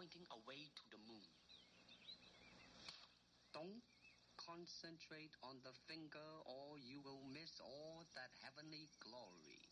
pointing away to the moon. Don't concentrate on the finger or you will miss all that heavenly glory.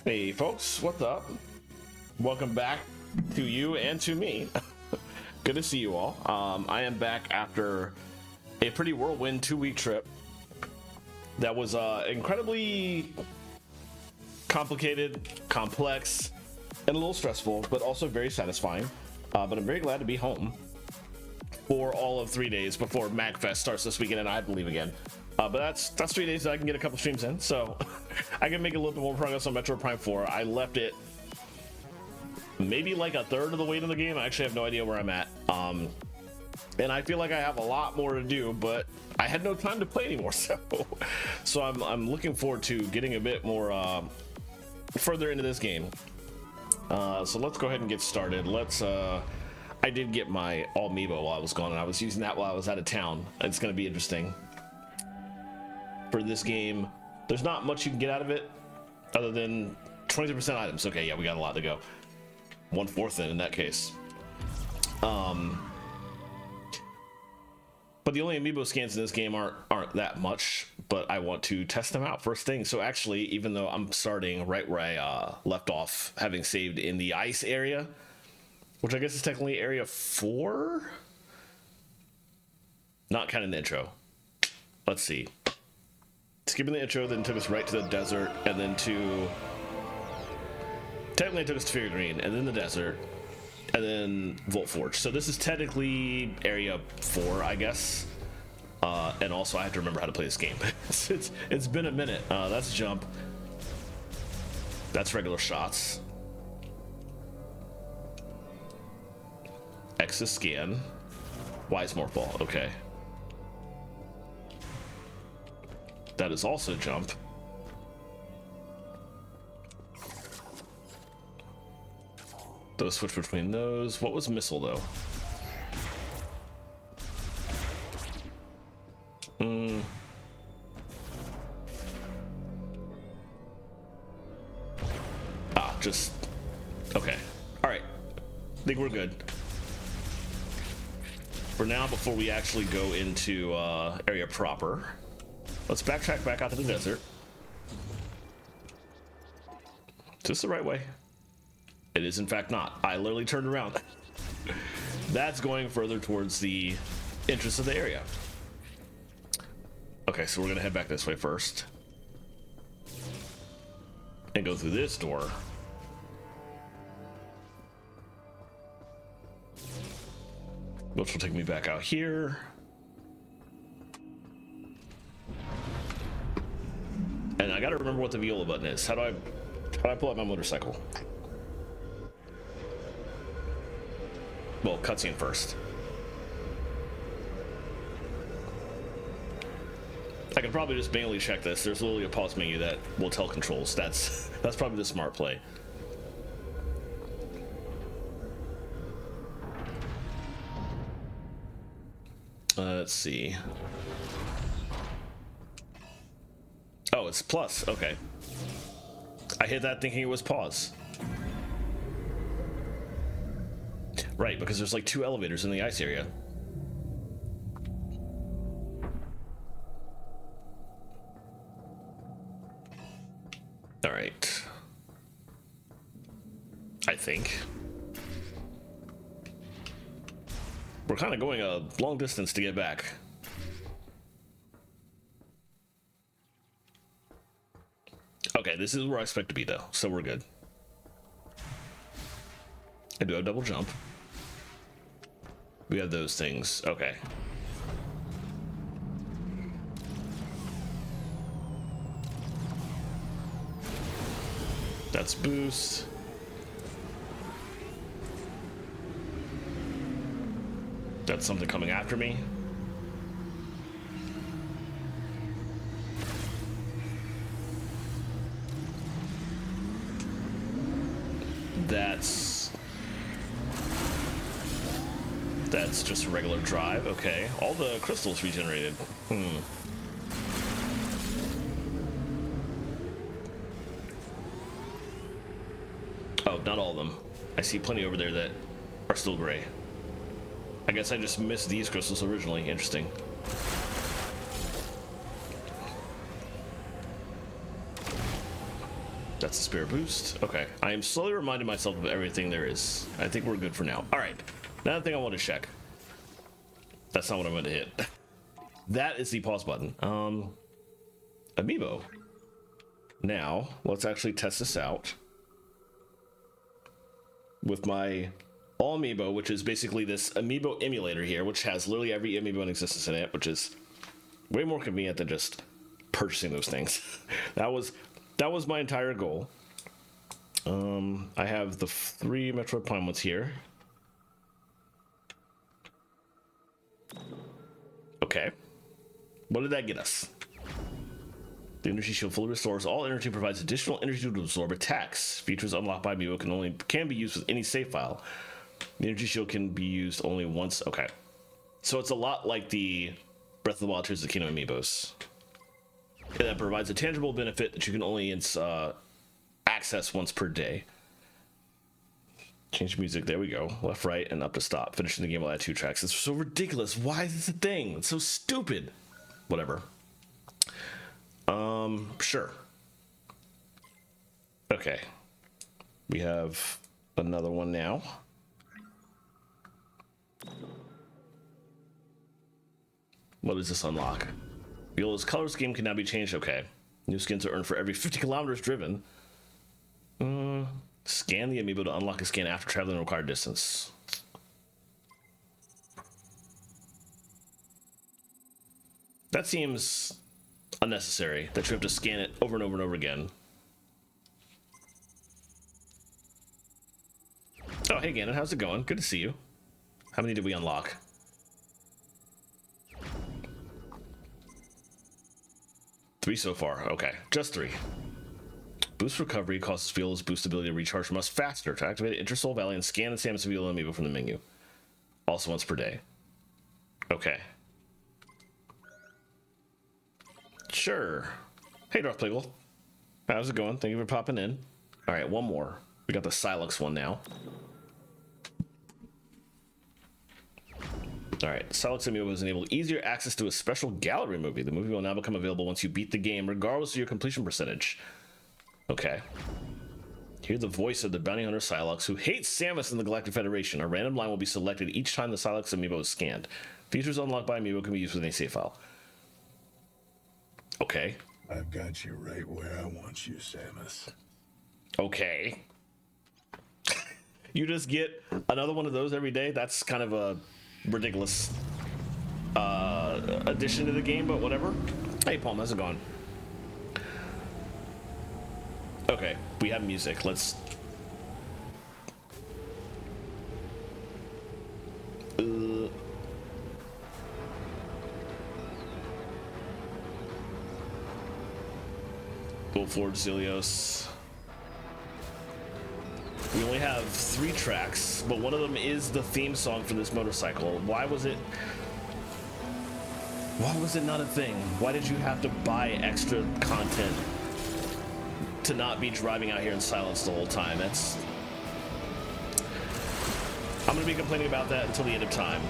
Hey folks, what's up? Welcome back to you and to me. Good to see you all. I am back after a pretty whirlwind 2-week trip that was incredibly complicated, complex, and a little stressful, but also very satisfying. But I'm very glad to be home for all of 3 days before MagFest starts this weekend, and I have to leave again. But that's 3 days that I can get a couple streams in, so I can make a little bit more progress on Metroid Prime 4. I left it maybe like a third of the way to the game. I actually have no idea where I'm at. And I feel like I have a lot more to do, but I had no time to play anymore. So I'm looking forward to getting a bit more further into this game. So let's go ahead and get started. I did get my amiibo while I was gone, and I was using that while I was out of town. It's going to be interesting. For this game, there's not much you can get out of it other than 23% items. Okay, yeah, we got a lot to go. 1/4 then in that case. But the only amiibo scans in this game aren't that much, but I want to test them out first thing. So actually, even though I'm starting right where I left off, having saved in the ice area, which I guess is technically area 4? Not counting the intro. Let's see. Skipping the intro, then took us right to the desert, and then technically it took us to Fairy Green, and then the desert, and then Volt Forge. So this is technically area 4, I guess. And also I have to remember how to play this game. It's been a minute. That's jump. That's regular shots. X is scan. Y is morph ball. Okay. That is also jump. Those switch between those. What was missile though? Just okay. All right. I think we're good for now. Before we actually go into area proper, let's backtrack back out to the desert. Is this the right way? It is in fact not. I literally turned around. That's going further towards the entrance of the area. Okay, so we're gonna head back this way first and go through this door. Which will take me back out here. And I gotta remember what the viola button is. How do I pull out my motorcycle? Well, cutscene first. I could probably just manually check this. There's literally a pause menu that will tell controls. That's probably the smart play. Let's see. Oh, it's plus. Okay. I hit that thinking it was pause. Right, because there's like 2 elevators in the ice area. All right. I think. We're kind of going a long distance to get back. Okay, this is where I expect to be though, so we're good. I do have double jump. We have those things. Okay. That's boost. That's something coming after me. That's just a regular drive. Okay. All the crystals regenerated. Oh, not all of them. I see plenty over there that are still gray. I guess I just missed these crystals originally. Interesting. That's a spirit boost. Okay. I am slowly reminding myself of everything there is. I think we're good for now. All right. Another thing I want to check. That's not what I'm going to hit. That is the pause button. Amiibo. Now, let's actually test this out with my All Amiibo, which is basically this Amiibo emulator here, which has literally every Amiibo in existence in it, which is way more convenient than just purchasing those things. That was my entire goal. I have the 3 Metroid Prime ones here. Okay. What did that get us? The energy shield fully restores all energy, provides additional energy to absorb attacks. Features unlocked by Amiibo can be used with any save file. The energy shield can be used only once. Okay. So it's a lot like the Breath of the Wild Tears of the Kingdom Amiibos. And that provides a tangible benefit that you can only access once per day. Change music. There we go. Left, right, and up to stop. Finishing the game will add 2 tracks. It's so ridiculous. Why is this a thing? It's so stupid. Whatever. Sure. Okay. We have another one now. What does this unlock? Viola's color scheme can now be changed. Okay. New skins are earned for every 50 kilometers driven. Scan the Amiibo to unlock a skin after traveling the required distance. That seems unnecessary, that you have to scan it over and over and over again. Oh, hey Ganon, how's it going? Good to see you. How many did we unlock? 3 so far. Okay, just 3. Boost recovery causes Viola's boost ability to recharge much faster. To activate it, enter Soul Valley and scan the Samus Viola Amiibo from the menu. Also once per day. Okay. Sure. Hey, Darth Plagueis. How's it going? Thank you for popping in. All right, one more. We got the Silex one now. All right, Silex Amiibo has enabled easier access to a special gallery movie. The movie will now become available once you beat the game, regardless of your completion percentage. Okay. Hear the voice of the bounty hunter Silex, who hates Samus and the Galactic Federation. A random line will be selected each time the Silex Amiibo is scanned. Features unlocked by Amiibo can be used with any save file. Okay. I've got you right where I want you, Samus. Okay. You just get another one of those every day? That's kind of a ridiculous addition to the game, but whatever. Hey, Palm, how's it going? Okay, we have music. Let's... Go forward, Zilios. We only have 3 tracks, but one of them is the theme song for this motorcycle. Why was it not a thing? Why did you have to buy extra content to not be driving out here in silence the whole time? I'm gonna be complaining about that until the end of time.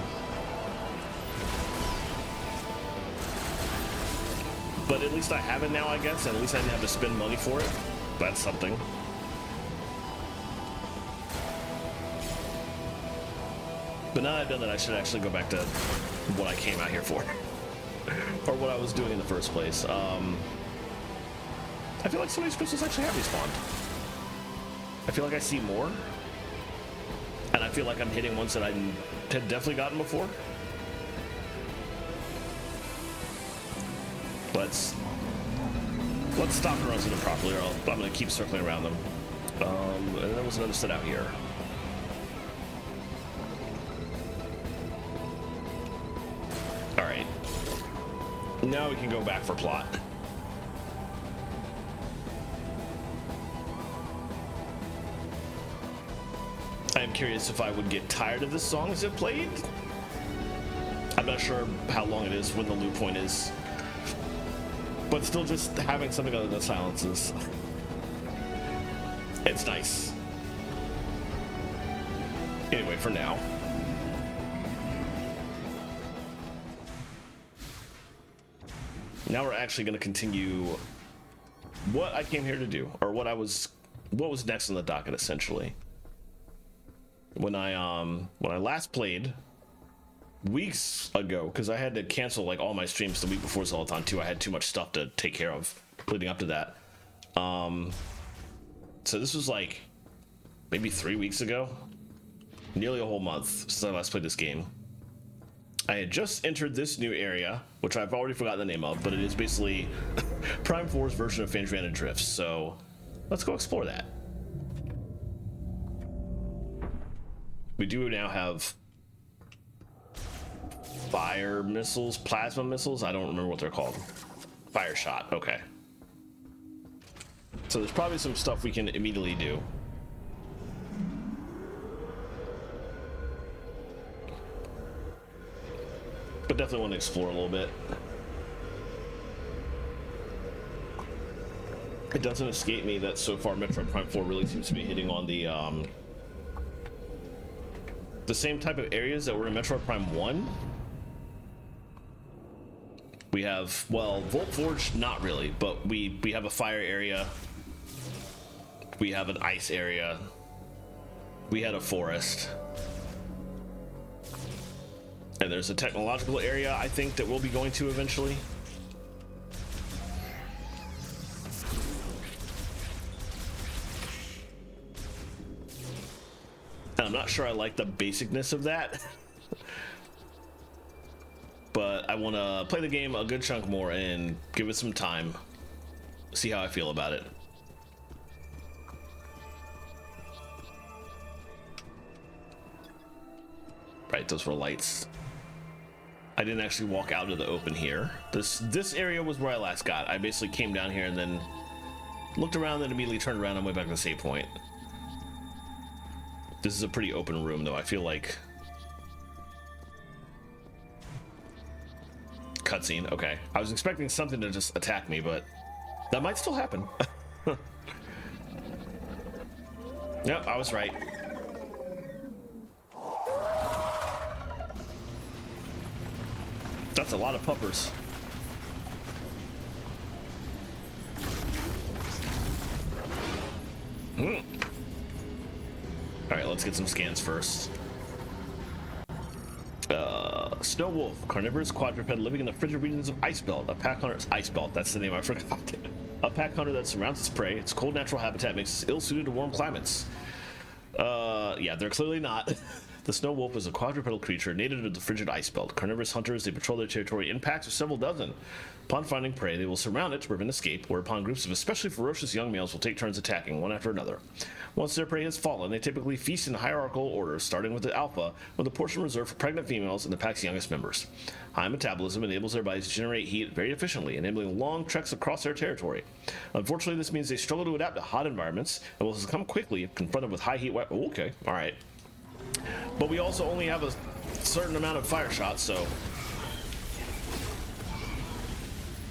But at least I have it now, I guess, and at least I didn't have to spend money for it. That's something. But now that I've done that, I should actually go back to what I came out here for. Or what I was doing in the first place. I feel like some of these crystals actually have respawned. I feel like I see more. And I feel like I'm hitting ones that I had definitely gotten before. Let's stop and run through them properly, or I'm going to keep circling around them. And there was another set out here. Alright. Now we can go back for plot. I am curious if I would get tired of this song as it played. I'm not sure how long it is, when the loop point is. But still, just having something other than silences. It's nice. Anyway, for now. Now we're actually going to continue what I came here to do, or what was next on the docket, essentially. When I last played weeks ago, because I had to cancel like all my streams the week before Zolathon 2. I had too much stuff to take care of leading up to that. So this was like maybe 3 weeks ago, nearly a whole month since I last played this game. I had just entered this new area, which I've already forgotten the name of, but it is basically Prime 4's version of Phandrana Drifts. So let's go explore that. We do now have fire missiles, plasma missiles. I don't remember what they're called. Fire shot. Okay. So there's probably some stuff we can immediately do. But definitely want to explore a little bit. It doesn't escape me that so far Metroid Prime 4 really seems to be hitting on the same type of areas that were in Metroid Prime 1. We have, well, Volt Forge, not really, but we have a fire area. We have an ice area. We had a forest. And there's a technological area, I think, that we'll be going to eventually. And I'm not sure I like the basicness of that. But I want to play the game a good chunk more and give it some time. See how I feel about it. Right, those were lights. I didn't actually walk out to the open here. This area was where I last got. I basically came down here and then looked around, then immediately turned around and went back to the save point. This is a pretty open room, though. I feel like... Cutscene, okay. I was expecting something to just attack me, but that might still happen. Yep, I was right. That's a lot of puppers. All right, let's get some scans first. Snow wolf, carnivorous quadruped living in the frigid regions of Ice Belt. A pack hunter's Ice Belt. That's the name I forgot. A pack hunter that surrounds its prey. Its cold natural habitat makes it ill-suited to warm climates. Yeah, they're clearly not. The snow wolf is a quadrupedal creature native to the frigid ice belt. Carnivorous hunters, they patrol their territory in packs of several dozen. Upon finding prey, they will surround it to prevent escape, whereupon groups of especially ferocious young males will take turns attacking one after another. Once their prey has fallen, they typically feast in hierarchical order, starting with the alpha, with a portion reserved for pregnant females and the pack's youngest members. High metabolism enables their bodies to generate heat very efficiently, enabling long treks across their territory. Unfortunately, this means they struggle to adapt to hot environments and will succumb quickly if confronted with high heat weapons. Okay, all right. But we also only have a certain amount of fire shots, so...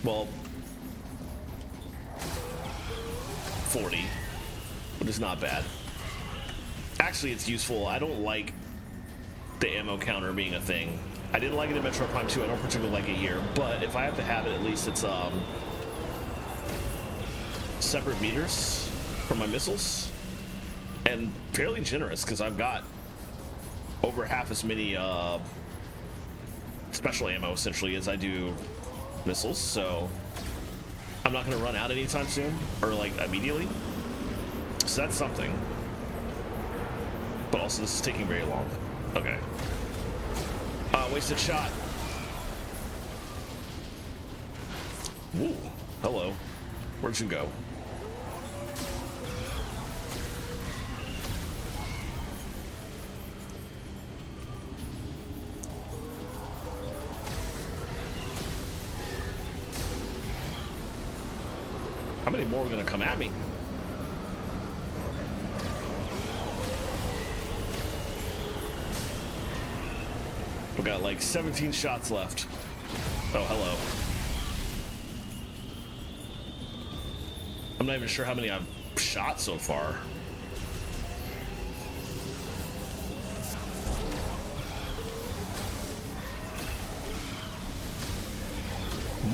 Well... 40. Which is not bad. Actually, it's useful. I don't like the ammo counter being a thing. I didn't like it in Metroid Prime 2. I don't particularly like it here. But if I have to have it, at least it's separate meters for my missiles. And fairly generous, because I've got over half as many special ammo essentially as I do missiles, so I'm not going to run out anytime soon, or like immediately, so that's something. But also this is taking very long. Okay. Wasted shot. Ooh, hello. Where'd you go? How many more are gonna come at me? We got like 17 shots left. Oh, hello. I'm not even sure how many I've shot so far.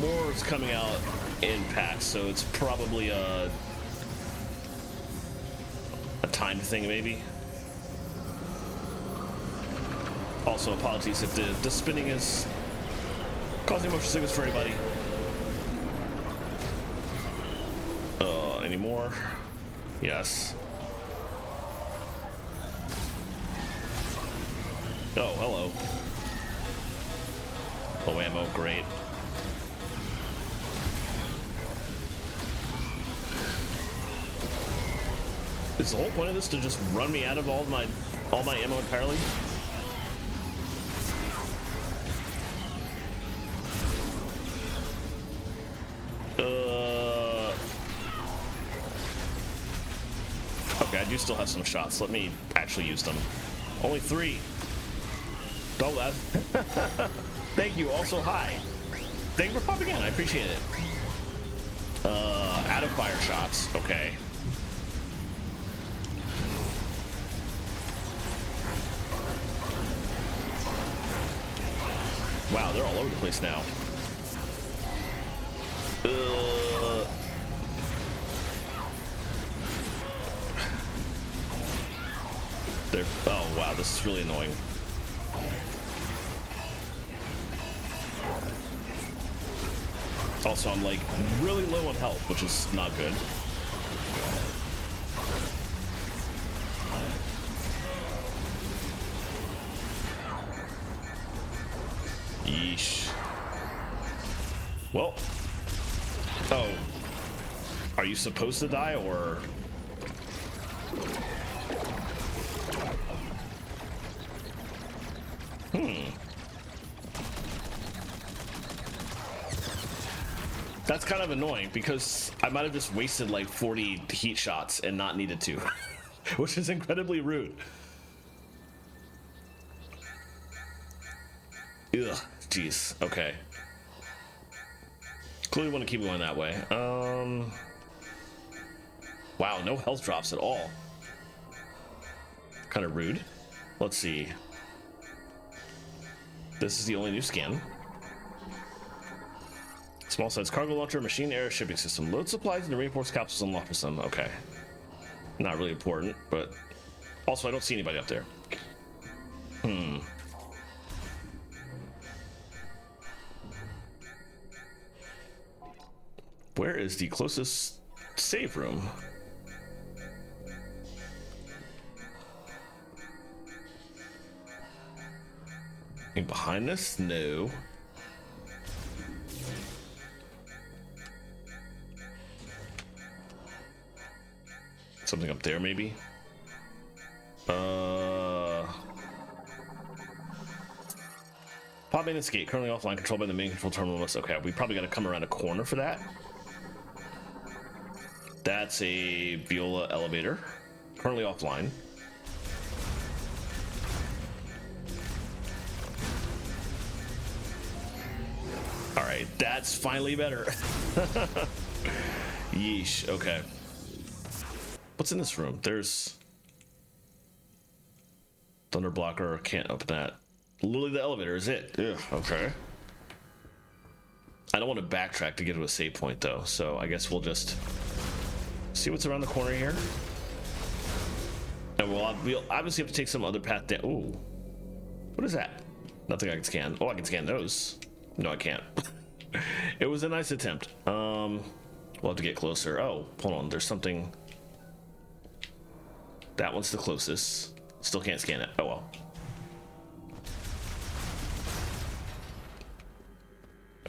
More is coming out in packs, so it's probably a timed thing, maybe. Also, apologies if the spinning is causing motion sickness for anybody. Any more? Yes. Oh, hello. Oh, ammo, great. Is the whole point of this to just run me out of all my ammo entirely? Okay, I do still have some shots. Let me actually use them. Only 3. Don't laugh. Thank you. Also, hi. Thank you for popping in. I appreciate it. Out of fire shots. Okay. Wow, they're all over the place now. Oh wow, this is really annoying. Also, I'm like really low on health, which is not good. Yeesh. Well. Oh. Are you supposed to die, or? That's kind of annoying because I might have just wasted like 40 heat shots and not needed to, which is incredibly rude. Ugh, jeez. Okay. Clearly want to keep going that way. Wow, no health drops at all. Kind of rude. Let's see. This is the only new skin. Small size cargo launcher, machine air shipping system. Load supplies and reinforced capsules unlocked for some. Okay. Not really important, but also I don't see anybody up there. Where is the closest save room? And behind this? No. Something up there, maybe? Pop maintenance gate, currently offline, controlled by the main control terminal. Okay, we probably got to come around a corner for that. That's a Viola elevator, currently offline. All right, that's finally better. Yeesh, okay. What's in this room? There's thunder blocker. Can't open that. Literally the elevator is it. Yeah. Okay. I don't want to backtrack to get to a save point though, so I guess we'll just see what's around the corner here. And we'll obviously have to take some other path down. Ooh. What is that? Nothing I can scan. Oh, I can scan those. No, I can't. It was a nice attempt. We'll have to get closer. Oh, hold on. There's something. That one's the closest. Still can't scan it. Oh well.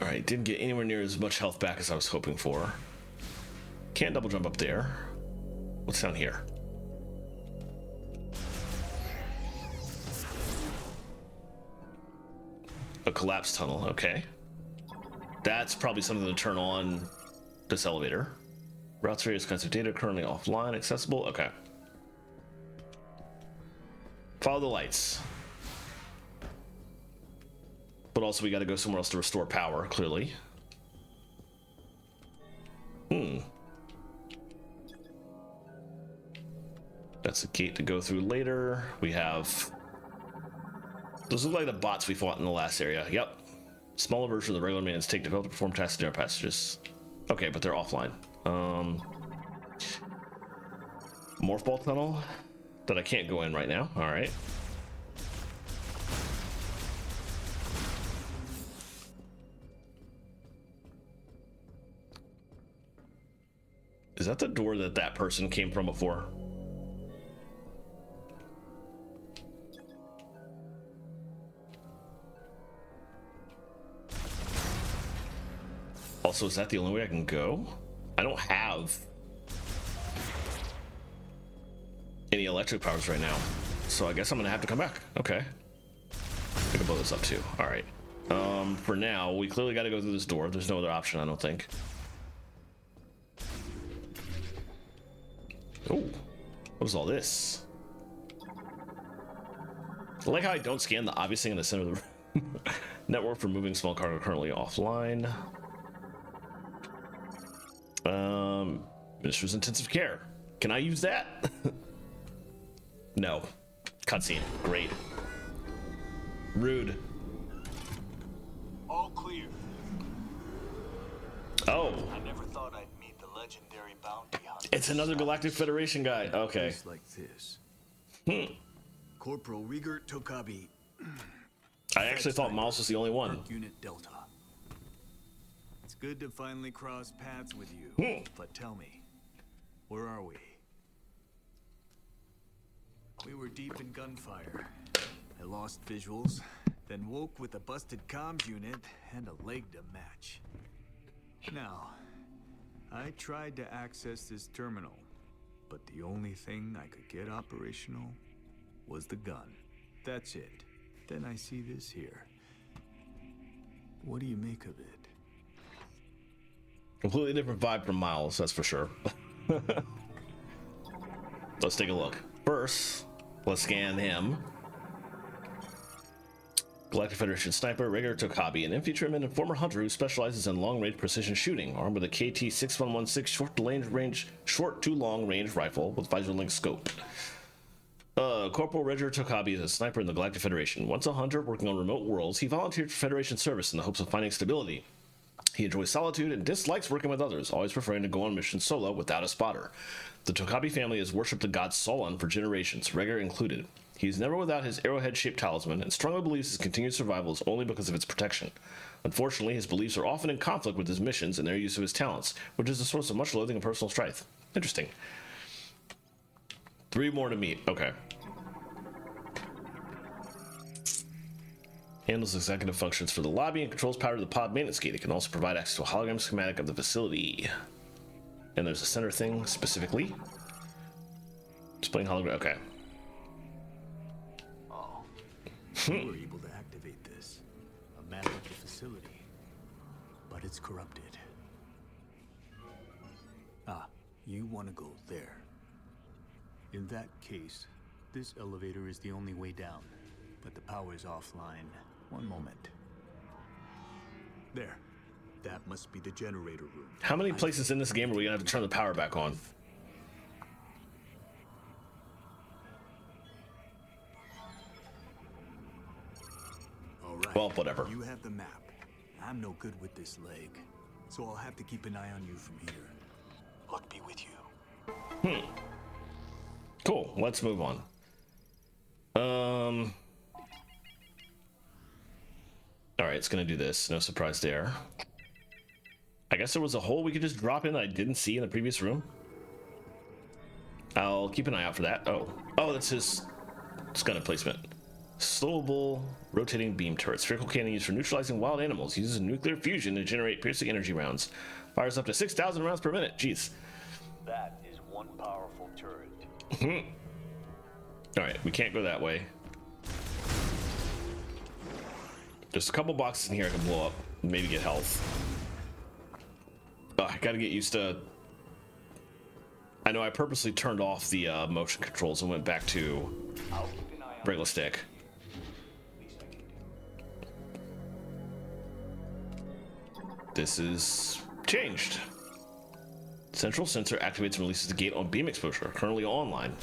Alright, didn't get anywhere near as much health back as I was hoping for. Can't double jump up there. What's down here? A collapsed tunnel, okay. That's probably something to turn on this elevator. Routes various kinds of data currently offline, accessible, okay. Follow the lights. But also we gotta go somewhere else to restore power, clearly. That's a gate to go through later. We have... Those look like the bots we fought in the last area. Yep. Smaller version of the regular maintenance take developed to perform tasks in our passages. Okay, but they're offline. Morph ball tunnel that I can't go in right now. All right. Is that the door that that person came from before? Also, is that the only way I can go? I don't have any electric powers right now, so I guess I'm gonna have to come back. Okay. I can blow this up too. All right. For now, we clearly got to go through this door. There's no other option, I don't think. Oh, what is all this? I like how I don't scan the obvious thing in the center of the room. Network for moving small cargo currently offline. Minister's intensive care. Can I use that? No. Cutscene. Great. Rude. All clear. Oh. I never thought I'd meet the legendary bounty hunter. It's another Galactic Federation guy. Okay. Just like this. Hmm. Corporal Rigert Tokabi. I actually thought Miles was the only one. Unit Delta. It's good to finally cross paths with you. But tell me, where are we? We were deep in gunfire. I lost visuals, then woke with a busted comms unit and a leg to match. Now, I tried to access this terminal, but the only thing I could get operational was the gun. That's it. Then I see this here. What do you make of it? Completely different vibe from Miles, that's for sure. Let's take a look. First, let's scan him. Galactic Federation sniper, Rigger Tokabi, an infantryman and former hunter who specializes in long-range precision shooting, armed with a KT-6116 short to long-range rifle with visor-linked scope. Corporal Rigger Tokabi is a sniper in the Galactic Federation. Once a hunter working on remote worlds, he volunteered for Federation service in the hopes of finding stability. He enjoys solitude and dislikes working with others, always preferring to go on missions solo without a spotter. The Tokabi family has worshipped the god Solon for generations, Rigger included. He is never without his arrowhead-shaped talisman and strongly believes his continued survival is only because of its protection. Unfortunately, his beliefs are often in conflict with his missions and their use of his talents, which is a source of much loathing and personal strife. Interesting. 3 more to meet. Okay. Handles executive functions for the lobby and controls power to the pod maintenance gate. It can also provide access to a hologram schematic of the facility. And there's a center thing specifically. Displaying hologram. Okay. Oh. You were able to activate this. A map of the facility. But it's corrupted. Ah, you want to go there. In that case, this elevator is the only way down. But the power is offline. One moment. There. That must be the generator room. How many places in this game are we gonna have to turn the power back on? All right. Well, whatever. You have the map. I'm no good with this leg, so I'll have to keep an eye on you from here. Luck be with you. Cool. Let's move on. All right, it's gonna do this. No surprise there. I guess there was a hole we could just drop in that I didn't see in the previous room. I'll keep an eye out for that. Oh, that's his gun placement. Slowable rotating beam turret. Spherical cannon used for neutralizing wild animals. Uses nuclear fusion to generate piercing energy rounds. Fires up to 6,000 rounds per minute. Jeez. That is one powerful turret. All right, we can't go that way. There's a couple boxes in here I can blow up, maybe get health. I gotta get used to... I know I purposely turned off the motion controls and went back to regular stick. This is changed. Central sensor activates and releases the gate on beam exposure, currently online.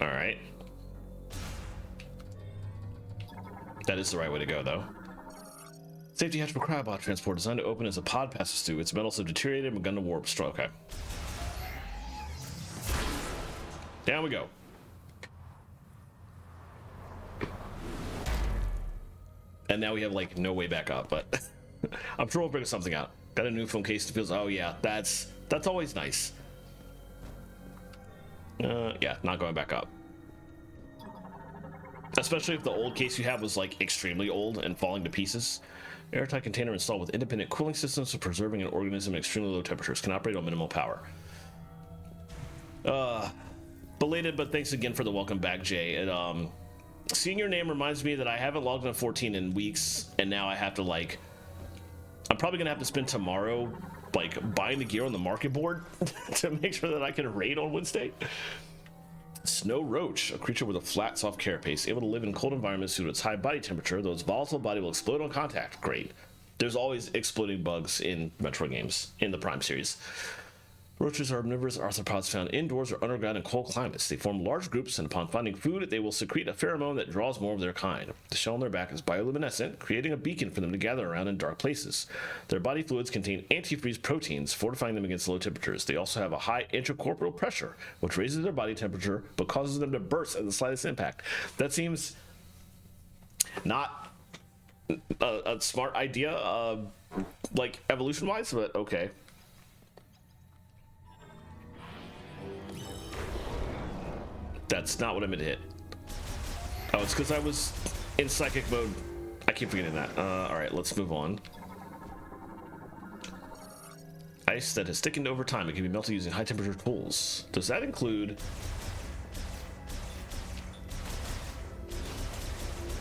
All right. That is the right way to go, though. Safety hatch for cryobot transport designed to open as a pod passes through. Its metals have deteriorated and begun to warp. Okay. Down we go. And now we have like no way back up, but I'm sure we'll figure something out. Got a new phone case that feels, oh yeah, that's always nice. Yeah, not going back up. Especially if the old case you have was like extremely old and falling to pieces. Airtight container installed with independent cooling systems for preserving an organism at extremely low temperatures. Can operate on minimal power. Belated, but thanks again for the welcome back, Jay. And seeing your name reminds me that I haven't logged on 14 in weeks, and now I have to like, I'm probably gonna have to spend tomorrow like buying the gear on the market board to make sure that I can raid on Wednesday. Snow roach, a creature with a flat, soft carapace, able to live in cold environments due to its high body temperature, though its volatile body will explode on contact. Great. There's always exploding bugs in Metroid games, in the Prime series. Roaches are omnivorous arthropods found indoors or underground in cold climates. They form large groups, and upon finding food, they will secrete a pheromone that draws more of their kind. The shell on their back is bioluminescent, creating a beacon for them to gather around in dark places. Their body fluids contain antifreeze proteins, fortifying them against low temperatures. They also have a high intracorporeal pressure, which raises their body temperature, but causes them to burst at the slightest impact. That seems not a smart idea, like evolution-wise, but okay. That's not what I meant to hit. Oh, it's because I was in psychic mode. I keep forgetting that. All right, let's move on. Ice that has thickened over time. It can be melted using high temperature tools. Does that include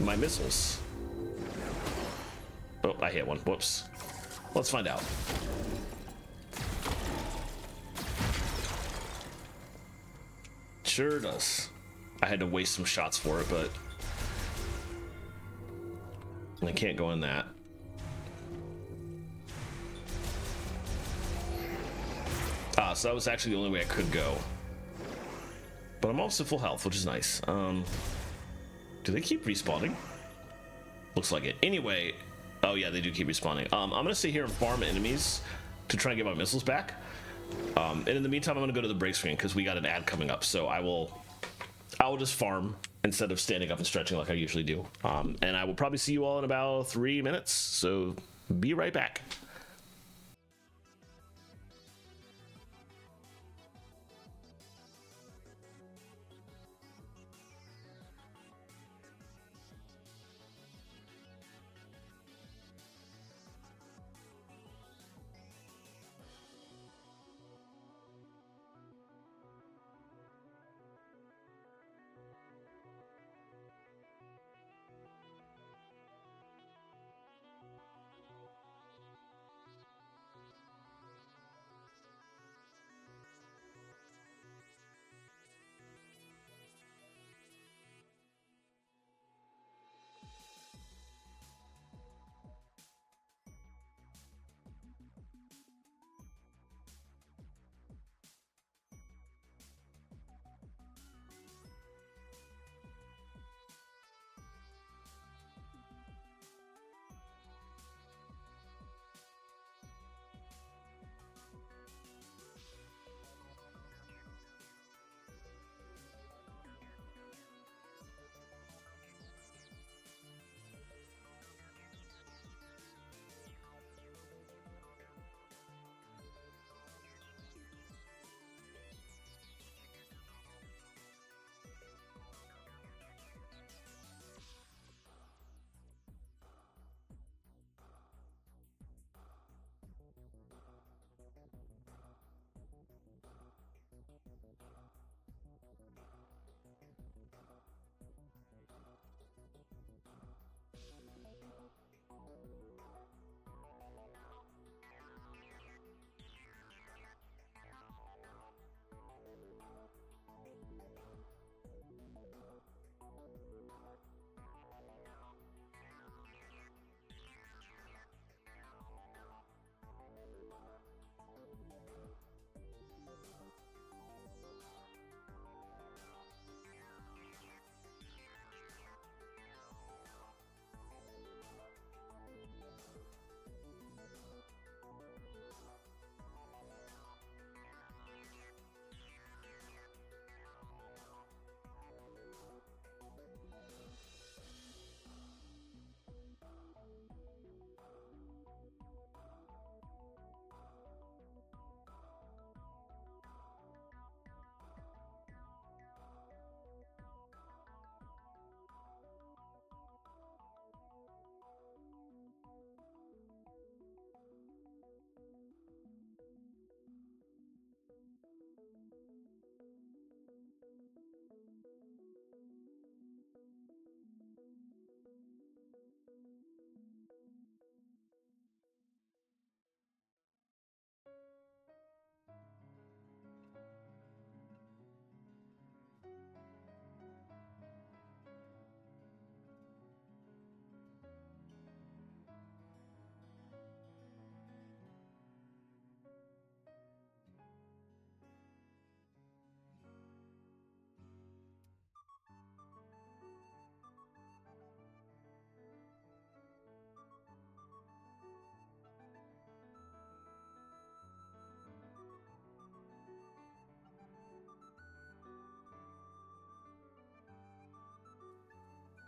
my missiles? Oh, I hit one. Whoops. Let's find out. Sure does. I had to waste some shots for it, but I can't go in that. So that was actually the only way I could go. But I'm also full health, which is nice. Do they keep respawning? Looks like it. Anyway, oh yeah, they do keep respawning. I'm gonna sit here and farm enemies to try and get my missiles back. And in the meantime, I'm gonna go to the break screen because we got an ad coming up. So I will just farm instead of standing up and stretching like I usually do. And I will probably see you all in about 3 minutes. So be right back.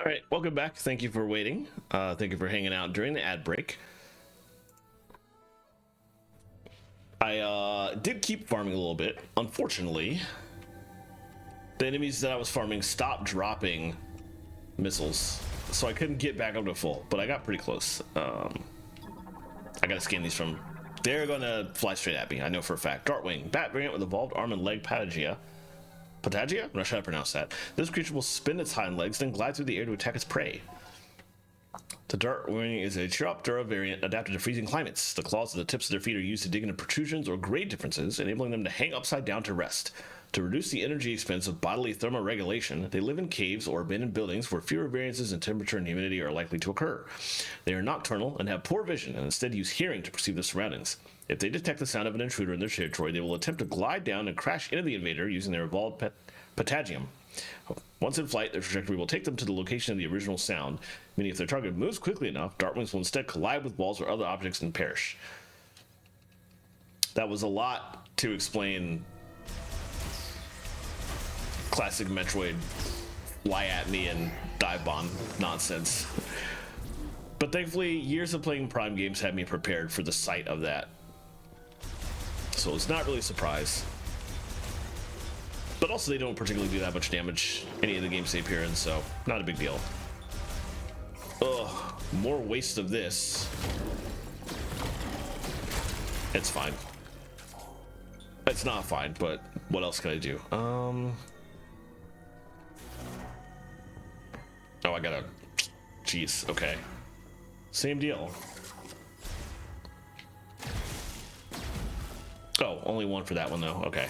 All right, welcome back. Thank you for waiting. Thank you for hanging out during the ad break. I did keep farming a little bit. Unfortunately, the enemies that I was farming stopped dropping missiles, so I couldn't get back up to full, but I got pretty close. I gotta scan these from... They're gonna fly straight at me, I know for a fact. Dartwing, bat variant with evolved arm and leg patagia. Patagia? I'm not sure how to pronounce that. This creature will spin its hind legs, then glide through the air to attack its prey. The Dartwing is a Chiroptera variant adapted to freezing climates. The claws at the tips of their feet are used to dig into protrusions or grade differences, enabling them to hang upside down to rest. To reduce the energy expense of bodily thermoregulation, they live in caves or abandoned buildings where fewer variances in temperature and humidity are likely to occur. They are nocturnal and have poor vision and instead use hearing to perceive their surroundings. If they detect the sound of an intruder in their territory, they will attempt to glide down and crash into the invader using their evolved patagium. Once in flight, their trajectory will take them to the location of the original sound, meaning if their target moves quickly enough, Dartwings will instead collide with walls or other objects and perish. That was a lot to explain classic Metroid fly at me and dive bomb nonsense. But thankfully, years of playing Prime games had me prepared for the sight of that. So it's not really a surprise. But also they don't particularly do that much damage any of the games they appear in, so not a big deal. Ugh, more waste of this. It's fine. It's not fine, but what else can I do? Oh, I gotta... Jeez, okay. Same deal. Oh, only one for that one though, okay.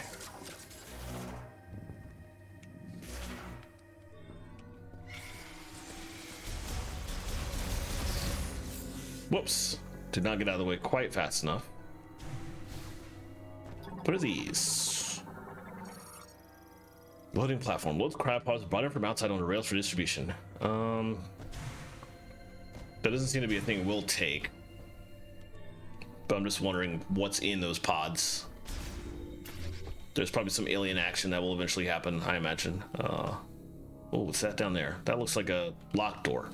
Whoops, did not get out of the way quite fast enough. What are these? Loading platform. Loads crab pods brought in from outside on the rails for distribution. That doesn't seem to be a thing we'll take. But I'm just wondering what's in those pods. There's probably some alien action that will eventually happen, I imagine. Oh, what's that down there? That looks like a locked door.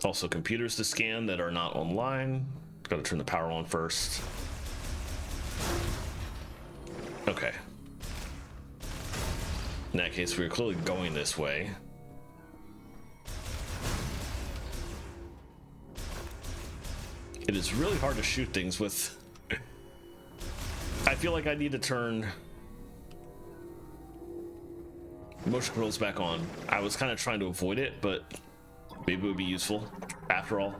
Also computers to scan that are not online. Gotta turn the power on first. Okay. In that case, we're clearly going this way. It is really hard to shoot things with... I feel like I need to turn motion controls back on. I was kind of trying to avoid it, but maybe it would be useful after all.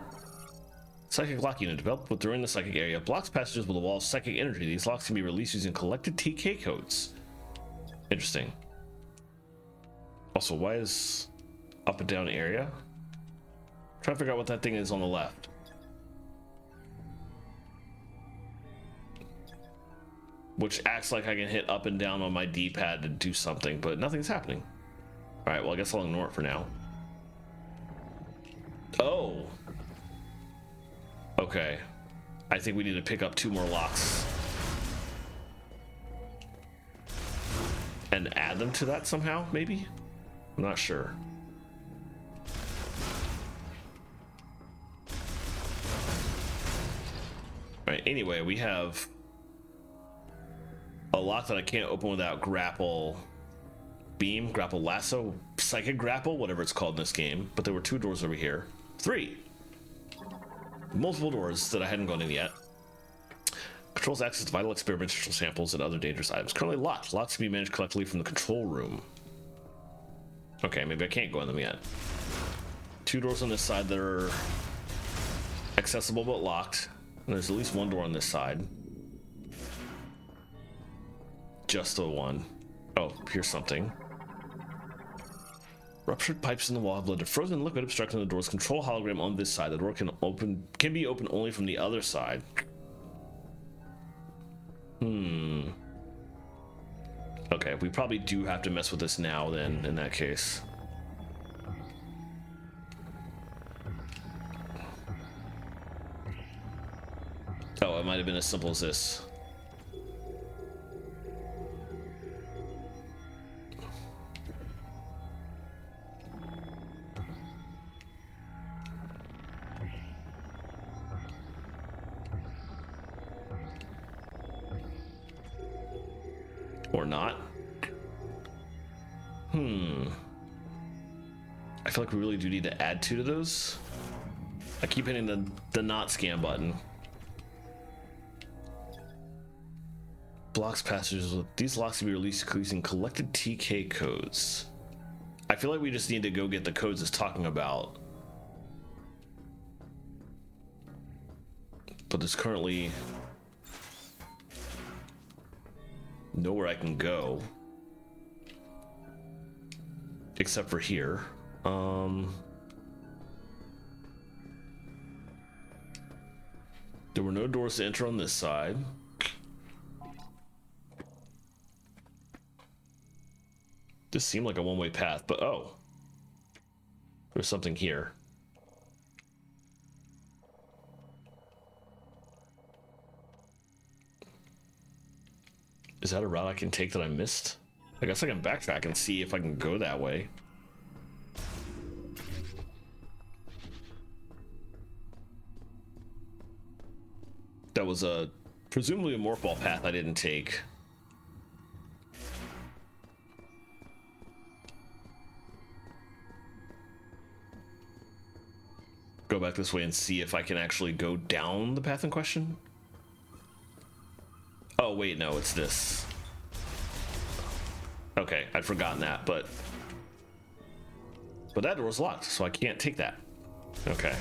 Psychic lock unit developed within the psychic area. Blocks passages with a wall of psychic energy. These locks can be released using collected TK codes. Interesting. Also, why is up and down area? I'm trying to figure out what that thing is on the left. Which acts like I can hit up and down on my D-pad to do something, but nothing's happening. All right, well, I guess I'll ignore it for now. Oh. Okay. I think we need to pick up 2 more locks. And add them to that somehow, maybe? I'm not sure. All right, anyway, we have a lock that I can't open without grapple beam, grapple lasso, psychic grapple, whatever it's called in this game. But there were 2 doors over here. 3. Multiple doors that I hadn't gone in yet. Controls access to vital experimental samples and other dangerous items. Currently locked. Locks can be managed collectively from the control room. Okay, maybe I can't go in them yet. 2 doors on this side that are accessible but locked. And there's at least 1 door on this side. Just the one. Oh, here's something. Ruptured pipes in the wall have led to frozen liquid obstructing the door's control hologram on this side. The door can be opened only from the other side. Okay, we probably do have to mess with this now then, in that case. Oh, it might have been as simple as this. Or not. I feel like we really do need to add 2 to those. I keep hitting the not scan button. Blocks passages with these locks can be released using collected TK codes. I feel like we just need to go get the codes it's talking about. But there's currently nowhere I can go. Except for here. There were no doors to enter on this side. This seemed like a one-way path, but oh. There's something here. Is that a route I can take that I missed? I guess I can backtrack and see if I can go that way. That was presumably a morph ball path I didn't take. Go back this way and see if I can actually go down the path in question. Oh wait, no, it's this. Okay, I'd forgotten that, but that door's locked, so I can't take that. Okay.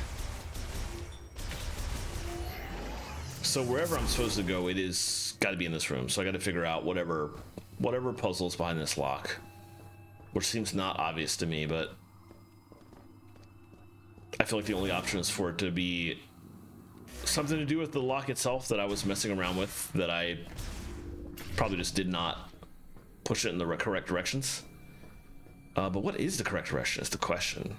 So wherever I'm supposed to go, it is got to be in this room. So I got to figure out whatever puzzle is behind this lock, which seems not obvious to me, but I feel like the only option is for it to be something to do with the lock itself that I was messing around with, that I probably just did not push it in the correct directions. But what is the correct direction is the question.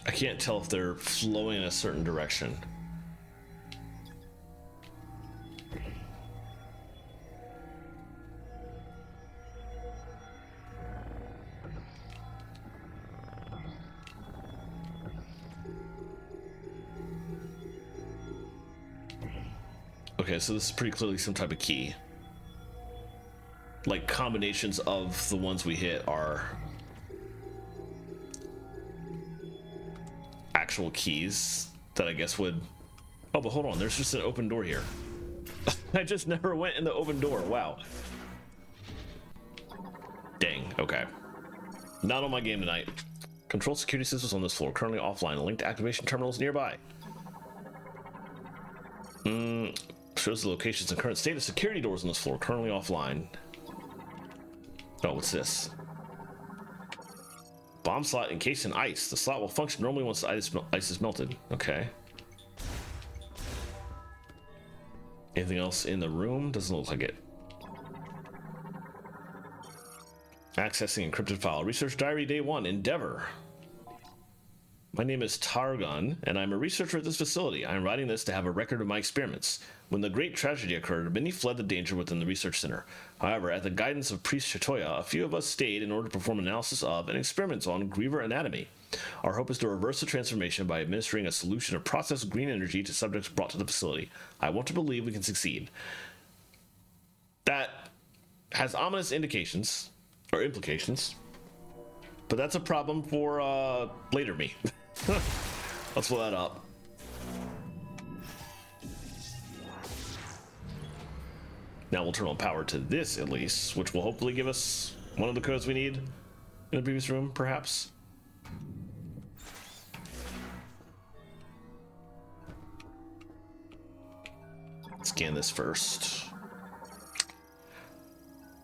I can't tell if they're flowing in a certain direction. Okay, so this is pretty clearly some type of key. Like combinations of the ones we hit are actual keys that I guess would... Oh, but hold on, there's just an open door here. I just never went in the open door. Wow. Dang, okay. Not on my game tonight. Control security systems on this floor, currently offline. Linked activation terminals nearby. Shows the locations and current state of security doors on this floor, currently offline. Oh, what's this? Bomb slot encased in ice. The slot will function normally once the ice is melted. Okay. Anything else in the room? Doesn't look like it. Accessing encrypted file. Research diary day 1. Endeavor. My name is Targon, and I'm a researcher at this facility. I am writing this to have a record of my experiments. When the great tragedy occurred, many fled the danger within the research center. However, at the guidance of Priest Chatoya, a few of us stayed in order to perform analysis of and experiments on Griever anatomy. Our hope is to reverse the transformation by administering a solution of processed green energy to subjects brought to the facility. I want to believe we can succeed. That has ominous indications, or implications, but that's a problem for later me. Let's blow that up. Now we'll turn on power to this at least, which will hopefully give us one of the codes we need in the previous room, perhaps. Scan this first.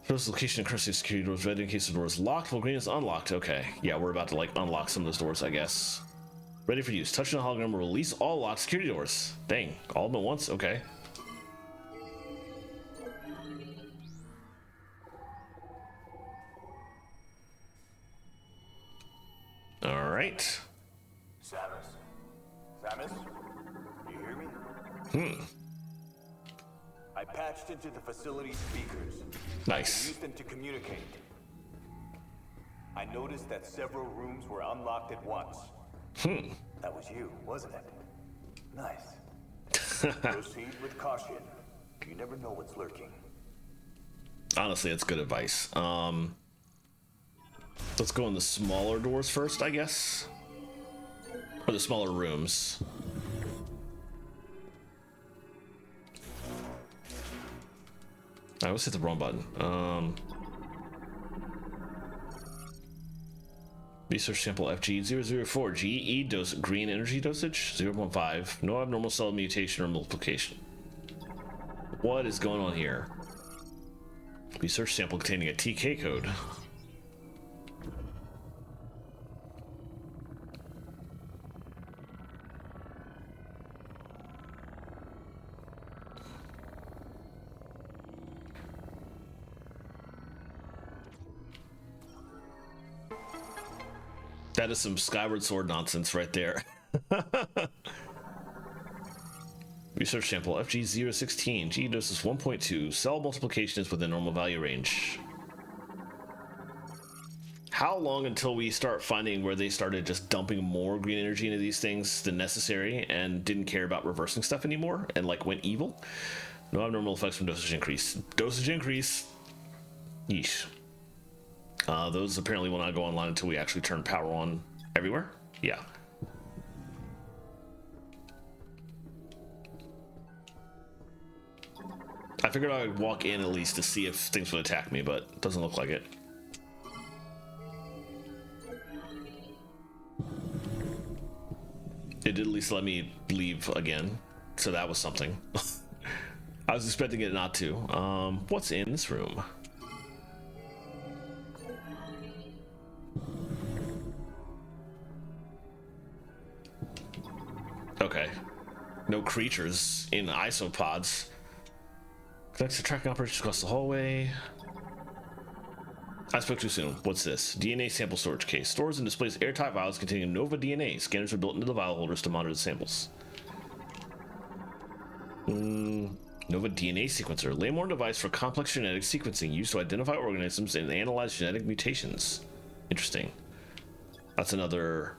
Shows the location and currency security doors red in case the door is locked while green is unlocked. Okay, yeah, we're about to like unlock some of those doors, I guess. Ready for use. Touching the hologram will release all locked security doors. Dang, all of them at once? Okay. All right. Samus? You hear me? I patched into the facility's speakers. Nice. Used them to communicate. I noticed that several rooms were unlocked at once. That was you, wasn't it? Nice. Proceed with caution. You never know what's lurking. Honestly, that's good advice. Let's go in the smaller doors first, I guess. Or the smaller rooms. I always hit the wrong button. Research sample FG004 GE dose green energy dosage 0.5. No abnormal cell mutation or multiplication. What is going on here? Research sample containing a TK code. That is some Skyward Sword nonsense right there. Research sample FG016. G dose is 1.2. Cell multiplication is within normal value range. How long until we start finding where they started just dumping more green energy into these things than necessary and didn't care about reversing stuff anymore and like went evil? No abnormal effects from dosage increase. Dosage increase. Yeesh. Those apparently will not go online until we actually turn power on everywhere. Yeah. I figured I would walk in at least to see if things would attack me, but it doesn't look like it. It did at least let me leave again, so that was something. I was expecting it not to. What's in this room? Okay. No creatures in isopods. Connects to tracking operations across the hallway. I spoke too soon. What's this? DNA sample storage case. Stores and displays airtight vials containing Nova DNA. Scanners are built into the vial holders to monitor the samples. Nova DNA sequencer. Lamorn device for complex genetic sequencing used to identify organisms and analyze genetic mutations. Interesting. That's another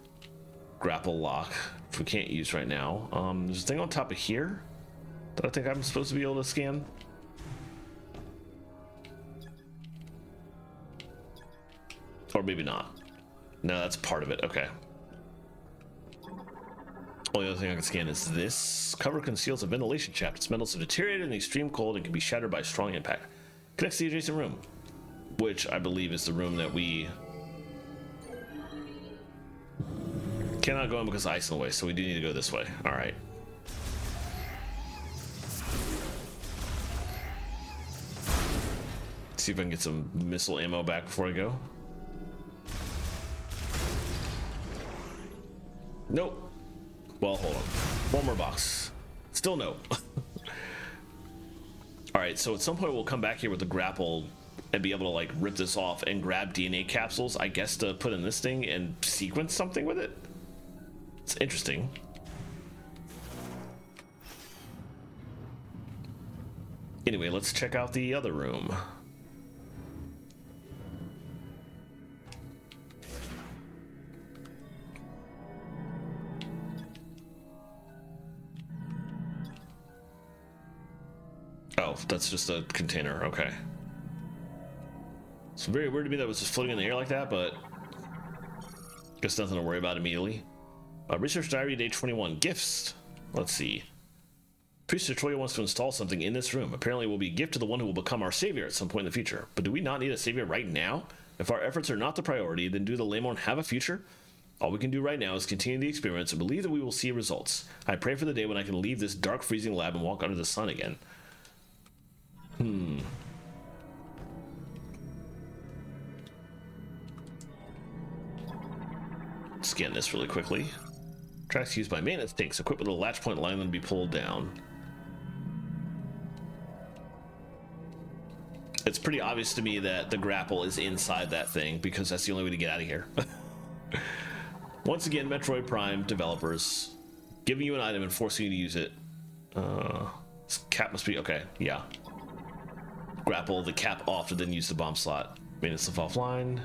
grapple lock, which we can't use right now. There's a thing on top of here that I think I'm supposed to be able to scan. Or maybe not. No, that's part of it. Okay. Only other thing I can scan is this. Cover conceals a ventilation shaft. Its metals have deteriorated in the extreme cold and can be shattered by strong impact. Connects to the adjacent room, which I believe is the room that we cannot go in because of ice in the way, so we do need to go this way. All right. See if I can get some missile ammo back before I go. Nope. Well, hold on. One more box. Still no. All right, so at some point we'll come back here with the grapple and be able to like rip this off and grab DNA capsules, I guess, to put in this thing and sequence something with it. It's interesting. Anyway, let's check out the other room. Oh, that's just a container. Okay. It's very weird to me that it was just floating in the air like that, but guess nothing to worry about immediately. Research diary day 21. Gifts. Let's see. Priest Detroit wants to install something in this room. Apparently it will be a gift to the one who will become our savior at some point in the future. But do we not need a savior right now? If our efforts are not the priority, then do the Lamorn have a future? All we can do right now is continue the experiments and believe that we will see results. I pray for the day when I can leave this dark, freezing lab and walk under the sun again. Scan this really quickly. Tracks used by maintenance tanks equipped with a latch point allowing them to be pulled down. It's pretty obvious to me that the grapple is inside that thing because that's the only way to get out of here. Once again, Metroid Prime developers giving you an item and forcing you to use it. This cap must be okay. Yeah. Grapple the cap off to then use the bomb slot. Maintenance stuff offline.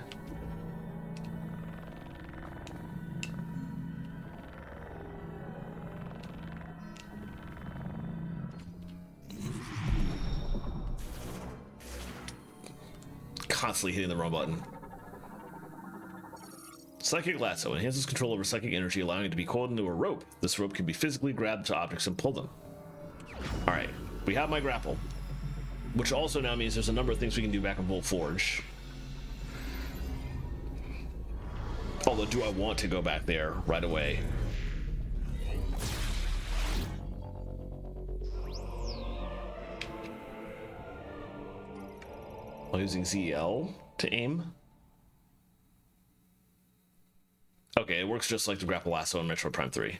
Constantly hitting the wrong button. Psychic lasso enhances control over psychic energy, allowing it to be coiled into a rope. This rope can be physically grabbed to objects and pull them. All right, we have my grapple, which also now means there's a number of things we can do back in Volt Forge. Although, do I want to go back there right away? While using ZL to aim. Okay, it works just like the grapple lasso in Metroid Prime 3.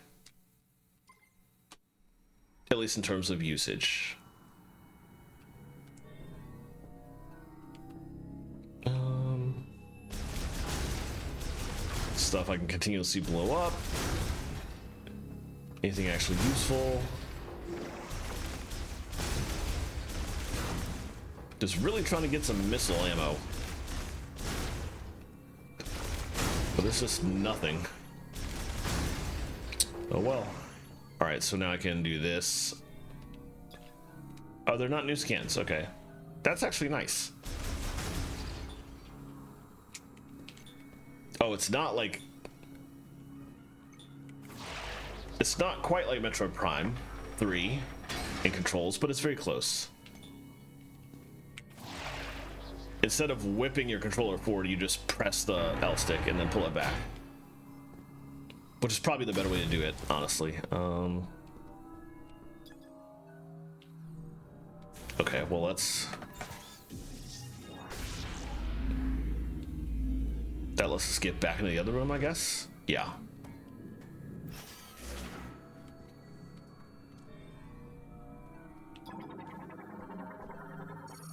At least in terms of usage. Stuff I can continuously blow up. Anything actually useful? Just really trying to get some missile ammo. But there's just nothing. Oh well. Alright, so now I can do this. Oh, they're not new scans. Okay. That's actually nice. Oh, it's not like... It's not quite like Metroid Prime 3 in controls, but it's very close. Instead of whipping your controller forward, you just press the L stick and then pull it back. Which is probably the better way to do it, honestly. Okay, well, let's... That lets us get back into the other room, I guess? Yeah.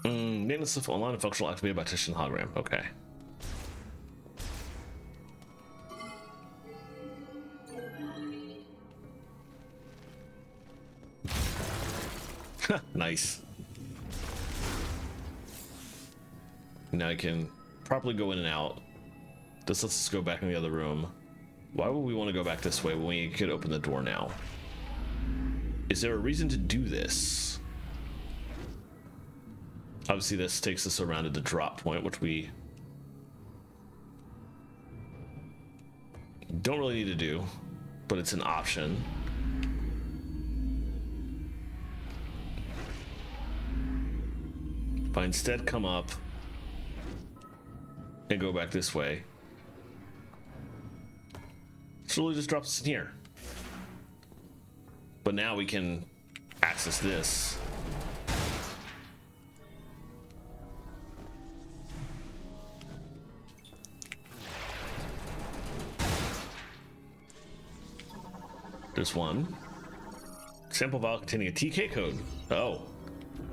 Maintenance of online and functional activated by Titian hologram. Okay. Nice. Now I can properly go in and out. This lets us go back in the other room. Why would we want to go back this way when we could open the door now? Is there a reason to do this? Obviously this takes us around to the drop point, which we don't really need to do, but it's an option. If I instead come up and go back this way, it really just drops us in here. But now we can access this. There's one. Sample vial containing a TK code. Oh,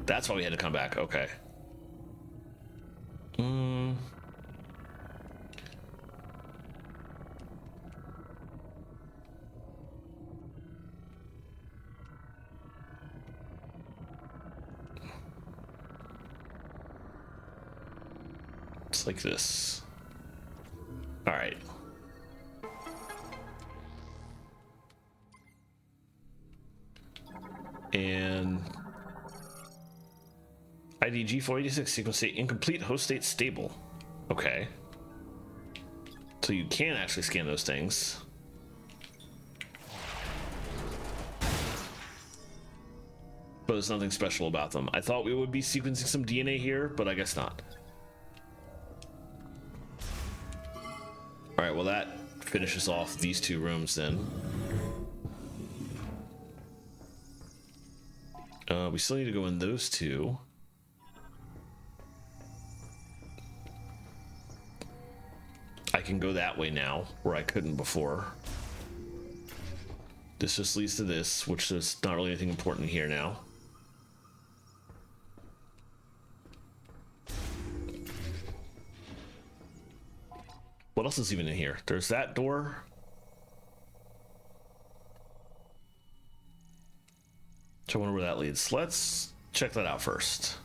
that's why we had to come back. Okay. It's like this. All right. And IDG 486 sequence state incomplete, host state stable. Okay. So you can actually scan those things. But there's nothing special about them. I thought we would be sequencing some DNA here, but I guess not. Alright, well that finishes off these two rooms then. We still need to go in those two. I can go that way now, where I couldn't before. This just leads to this, which is not really anything important here now. What else is even in here? There's that door. So I wonder where that leads. Let's check that out first.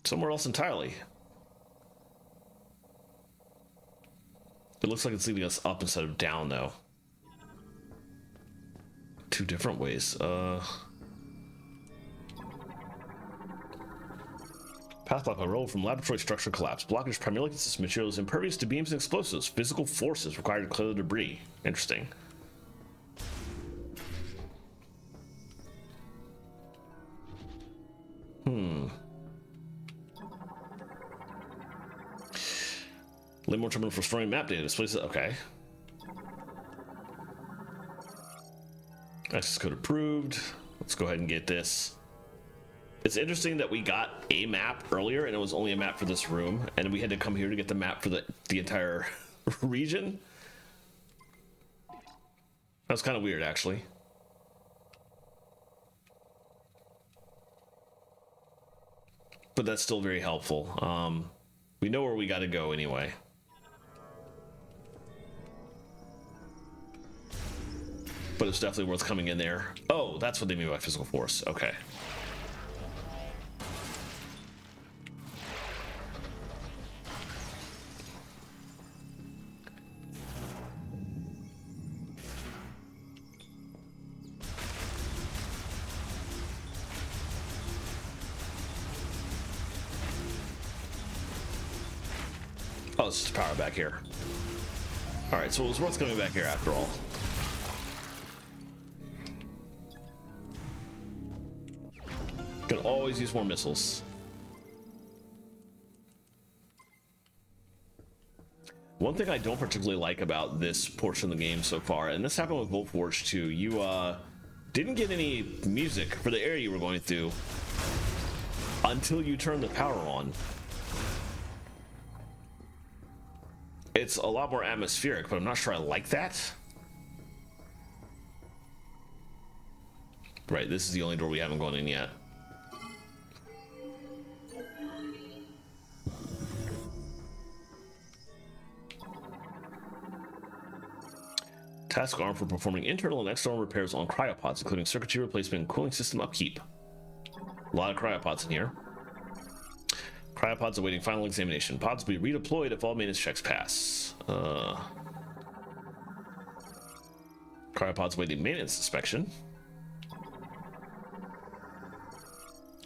Somewhere else entirely. It looks like it's leading us up instead of down, though. Two different ways. Path block by roll from laboratory structure collapse. Blockage primarily consists of materials impervious to beams and explosives. Physical forces required to clear the debris. Interesting. Limbo terminal for storing map data. Displays it. Okay. Access code approved. Let's go ahead and get this. It's interesting that we got a map earlier and it was only a map for this room, and we had to come here to get the map for the entire region. That's kind of weird, actually. But that's still very helpful. We know where we got to go anyway. But it's definitely worth coming in there. Oh, that's what they mean by physical force. Okay. Oh, this is power back here. All right, so it was worth coming back here after all. Can always use more missiles. One thing I don't particularly like about this portion of the game so far, and this happened with Volt Forge 2, you didn't get any music for the area you were going through until you turned the power on. It's a lot more atmospheric, but I'm not sure I like that. Right, this is the only door we haven't gone in yet. Task arm for performing internal and external repairs on cryopods, including circuitry replacement and cooling system upkeep. A lot of cryopods in here. Cryopods awaiting final examination. Pods will be redeployed if all maintenance checks pass. Cryopods awaiting maintenance inspection.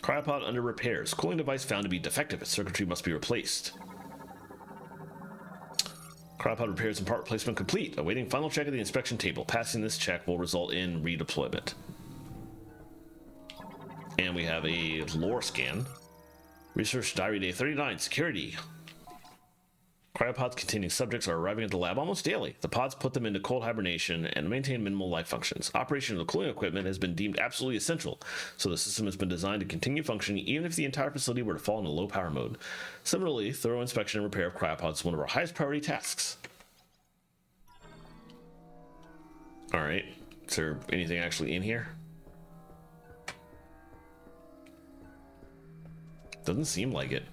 Cryopod under repairs. Cooling device found to be defective. Its circuitry must be replaced. Cryopod repairs and part replacement complete. Awaiting final check of the inspection table. Passing this check will result in redeployment. And we have a lore scan. Research diary day 39. Security. Cryopods containing subjects are arriving at the lab almost daily. The pods put them into cold hibernation and maintain minimal life functions. Operation of the cooling equipment has been deemed absolutely essential, so the system has been designed to continue functioning even if the entire facility were to fall into low power mode. Similarly, thorough inspection and repair of cryopods is one of our highest priority tasks. Alright, is there anything actually in here? Doesn't seem like it.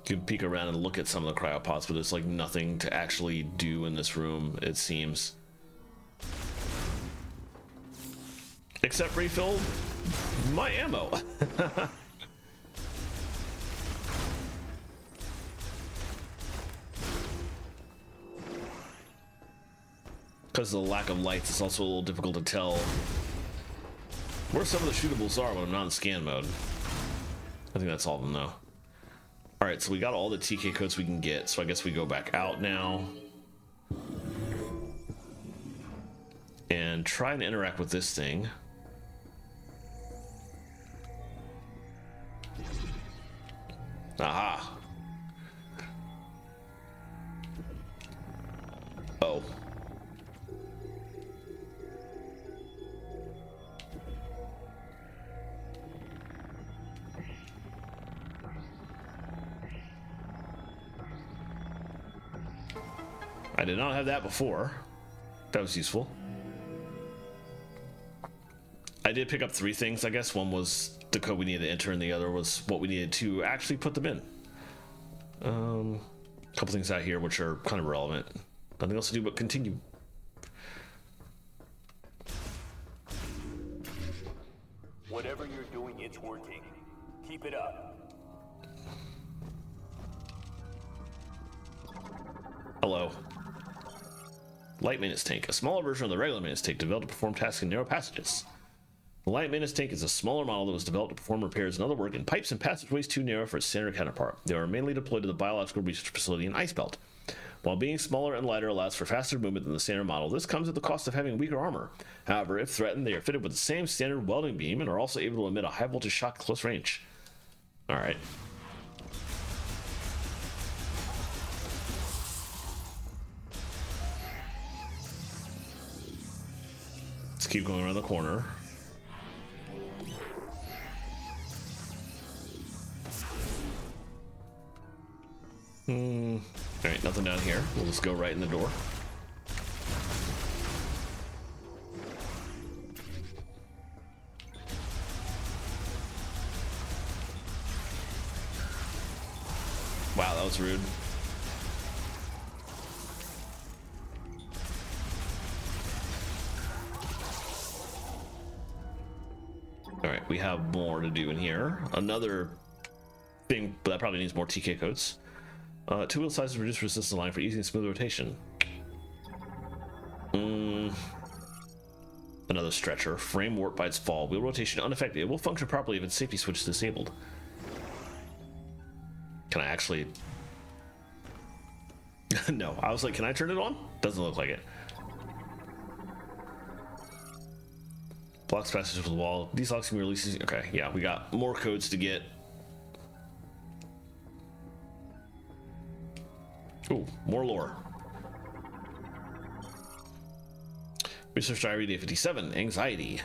You can peek around and look at some of the cryopods, but there's like nothing to actually do in this room, it seems. Except refill my ammo. Because of the lack of lights, it's also a little difficult to tell where some of the shootables are when I'm not in scan mode. I think that's all of them though. Alright, so we got all the TK codes we can get, so I guess we go back out now. And try and interact with this thing. Aha! Oh. I did not have that before. That was useful. I did pick up 3 things, I guess. One was the code we needed to enter, and the other was what we needed to actually put them in. A couple things out here which are kind of relevant. Nothing else to do but continue. Whatever you're doing, it's working. Keep it up. Hello. Light maintenance tank, a smaller version of the regular maintenance tank developed to perform tasks in narrow passages. The light maintenance tank is a smaller model that was developed to perform repairs and other work in pipes and passageways too narrow for its standard counterpart. They are mainly deployed to the biological research facility in Icebelt. While being smaller and lighter allows for faster movement than the standard model, this comes at the cost of having weaker armor. However, if threatened, they are fitted with the same standard welding beam and are also able to emit a high voltage shock at close range. Alright. Let's keep going around the corner. Alright, nothing down here. We'll just go right in the door. Wow, that was rude. Alright, we have more to do in here. Another thing, but that probably needs more TK codes. Two-wheel sizes reduce resistance line for easy and smooth rotation. Another stretcher. Frame warp by its fall. Wheel rotation unaffected. It will function properly if its safety switch is disabled. Can I actually... No, I was like, can I turn it on? Doesn't look like it. Blocks passages with the wall. These locks can be released. Okay, yeah, we got more codes to get. Ooh, more lore. Research Diary Day 57. Anxiety.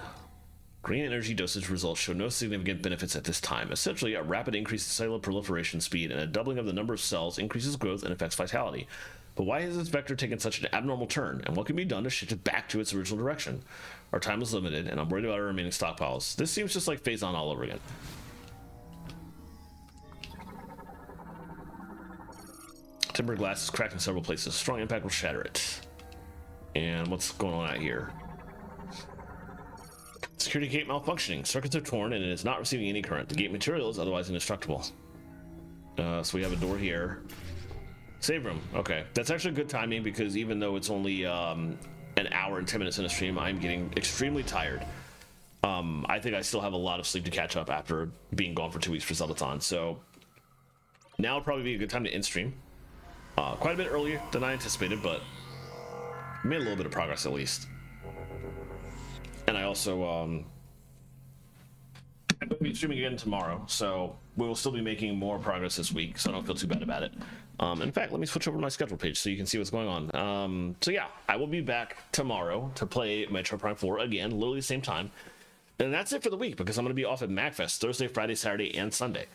Green energy dosage results show no significant benefits at this time. Essentially, a rapid increase in cellular proliferation speed and a doubling of the number of cells increases growth and affects vitality. But why has this vector taken such an abnormal turn, and what can be done to shift it back to its original direction? Our time is limited, and I'm worried about our remaining stockpiles. This seems just like Phase On all over again. Timber glass is cracked in several places. Strong impact will shatter it. And what's going on out here? Security gate malfunctioning. Circuits are torn and it is not receiving any current. The gate material is otherwise indestructible. So we have a door here. Save room. Okay. That's actually good timing because even though it's only an hour and 10 minutes in a stream, I'm getting extremely tired. I think I still have a lot of sleep to catch up after being gone for 2 weeks for Zeldathon. So now would probably be a good time to end stream. Quite a bit earlier than I anticipated, but made a little bit of progress at least. And I also I'm going to be streaming again tomorrow, so we will still be making more progress this week, so I don't feel too bad about it. In fact, let me switch over to my schedule page so you can see what's going on. So yeah, I will be back tomorrow to play Metroid Prime 4 again, literally the same time. And that's it for the week, because I'm going to be off at MagFest Thursday, Friday, Saturday, and Sunday.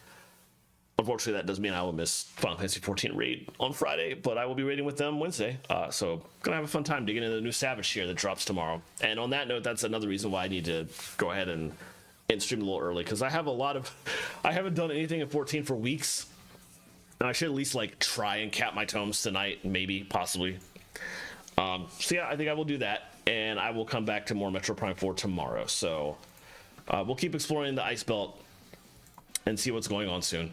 Unfortunately, that does mean I will miss Final Fantasy 14 raid on Friday, but I will be raiding with them Wednesday. So gonna have a fun time digging into the new Savage here that drops tomorrow. And on that note, that's another reason why I need to go ahead and stream a little early, because I haven't done anything in 14 for weeks, and I should at least like try and cap my tomes tonight, maybe, possibly. So yeah, I think I will do that, and I will come back to more Metro Prime 4 tomorrow. So we'll keep exploring the Ice Belt and see what's going on soon.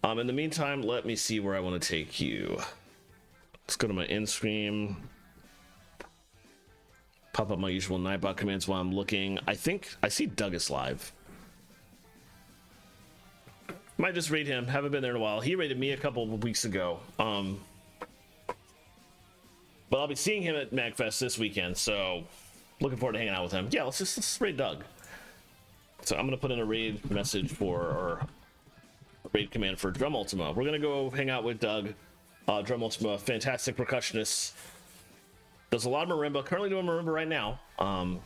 In the meantime, let me see where I want to take you. Let's go to my end stream. Pop up my usual Nightbot commands while I'm looking. I think I see Doug is live. Might just raid him. Haven't been there in a while. He raided me a couple of weeks ago. But I'll be seeing him at MagFest this weekend, so looking forward to hanging out with him. Yeah, let's raid Doug. So I'm gonna put in a raid message or raid command for Drum Ultima. We're gonna go hang out with Doug. Drum Ultima, fantastic percussionist. Does a lot of marimba. Currently doing marimba right now. And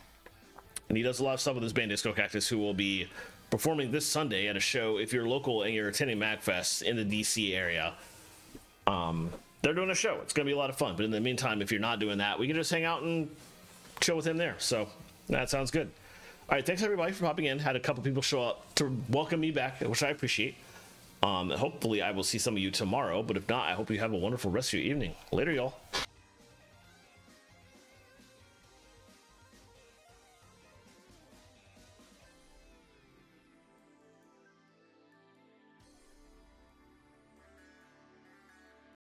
he does a lot of stuff with his band Disco Cactus, who will be performing this Sunday at a show. If you're local and you're attending MagFest in the DC area, they're doing a show. It's gonna be a lot of fun. But in the meantime, if you're not doing that, we can just hang out and chill with him there. So that sounds good. All right, thanks everybody for popping in. Had a couple people show up to welcome me back, which I appreciate. Hopefully I will see some of you tomorrow, but if not, I hope you have a wonderful rest of your evening. Later, y'all.